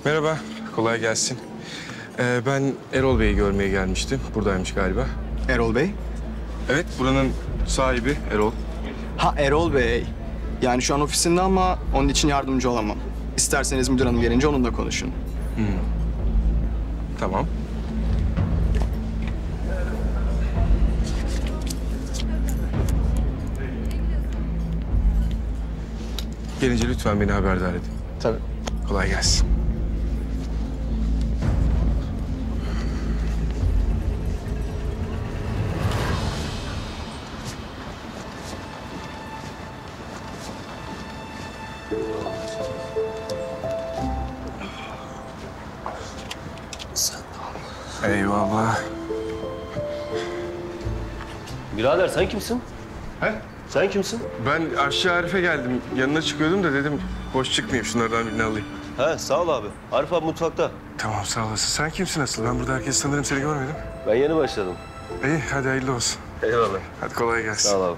Merhaba, kolay gelsin. Ben Erol Bey'i görmeye gelmiştim. Buradaymış galiba. Erol Bey? Evet, buranın sahibi Erol. Ha Erol Bey. Yani şu an ofisinde ama onun için yardımcı olamam. İsterseniz müdür hanım gelince onunla konuşun. Tamam. Gelince lütfen beni haberdar edin. Tabii. Kolay gelsin. Eyvallah. Birader sen kimsin? He? Sen kimsin? Ben aşağı Arif'e geldim. Yanına çıkıyordum da dedim boş çıkmayayım. Şunlardan birini alayım. He sağ ol abi. Arif abi mutfakta. Tamam sağ olasın. Sen kimsin asıl? Ben burada herkesi tanırım, seni görmedim. Ben yeni başladım. İyi hadi hayırlı olsun. Eyvallah. Hadi kolay gelsin. Sağ ol abi.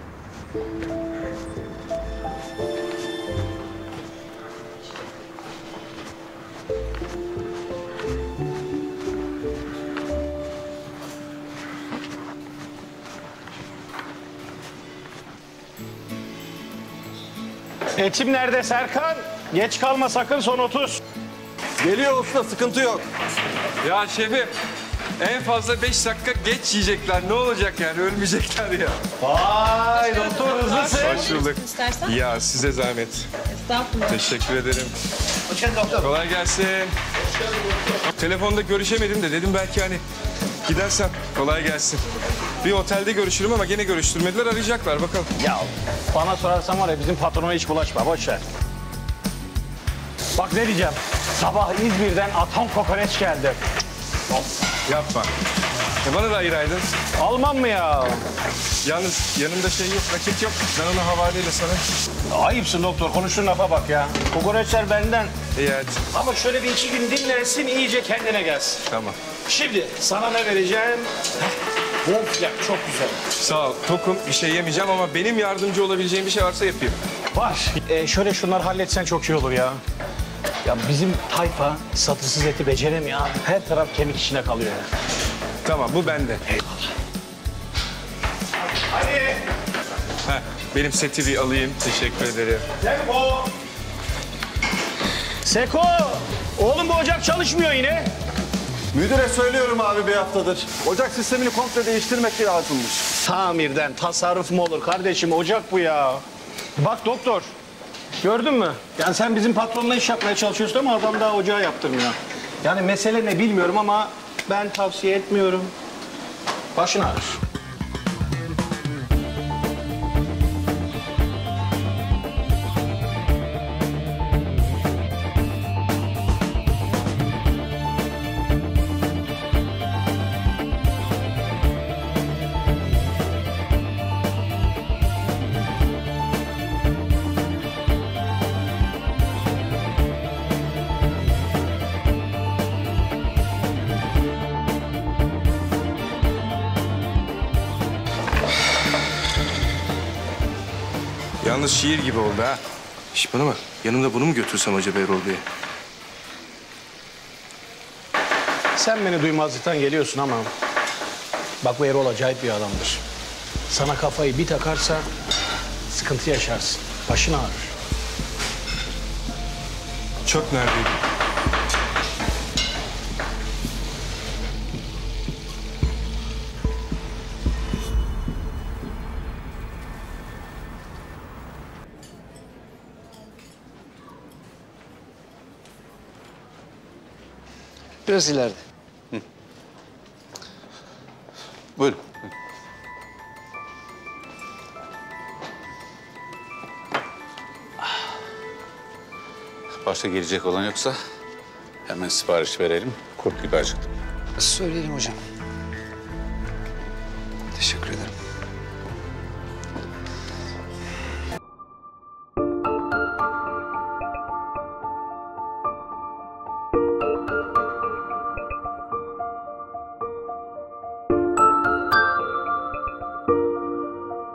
Etim nerede Serkan? Geç kalma sakın, son 30. Geliyor usta, sıkıntı yok. Ya şefim en fazla 5 dakika geç yiyecekler. Ne olacak yani? Ölmeyecekler ya. Vay doktor hızlısın. Hoş bulduk. İstersen. Ya size zahmet. Estağfurullah. Teşekkür ederim. Hoş geldin doktor. Kolay gelsin. Telefonda görüşemedim de dedim belki hani gidersem kolay gelsin. Bir otelde görüşürüm ama gene görüştürmediler. Arayacaklar bakalım. Ya bana sorarsan var ya bizim patrona hiç bulaşma, boş ver. Bak ne diyeceğim, sabah İzmir'den atom kokoreç geldi. Yapma. Bana da ayıraydın. Almam mı ya? Yalnız yanımda şey yok, nakit yok. Ben onu havaleyle sana. Ayıpsın doktor, konuştuğun lafa bak ya. Kokoreçler benden. İyi hadi. Ama şöyle bir 2 gün dinlensin, iyice kendine gelsin. Tamam. Şimdi sana ne vereceğim? Bonfile, çok güzel. Sağ ol. Tokum. Bir şey yemeyeceğim ama benim yardımcı olabileceğim bir şey varsa yapayım. Var. Şöyle şunları halletsen çok iyi olur ya. Ya bizim tayfa satısız eti beceremiyor abi. Her taraf kemik içine kalıyor ya. Tamam bu bende. Hadi. Heh, benim seti bir alayım. Teşekkür ederim. Seko. Seko. Oğlum bu ocak çalışmıyor yine. Müdüre söylüyorum abi bir haftadır. Ocak sistemini komple değiştirmek lazımmış. Tamirden tasarruf mu olur kardeşim? Ocak bu ya. Bak doktor. Gördün mü? Yani sen bizim patronla iş yapmaya çalışıyorsun ama adam daha ocağı yaptırmıyor. Yani mesele ne bilmiyorum ama ben tavsiye etmiyorum. Başın ağrır. Yalnız şiir gibi oldu ha. Şş bana bak. Yanımda bunu mu götürsem acaba Erol Bey'e? Sen beni duymazlıktan geliyorsun ama bak bu Erol acayip bir adamdır. Sana kafayı bir takarsa sıkıntı yaşarsın. Başın ağrır. Çok neredeydi? Biraz ileride. Buyurun. Başka gelecek olan yoksa hemen sipariş verelim. Kurt gibi acıktım. Söyleyelim hocam. Teşekkür ederim.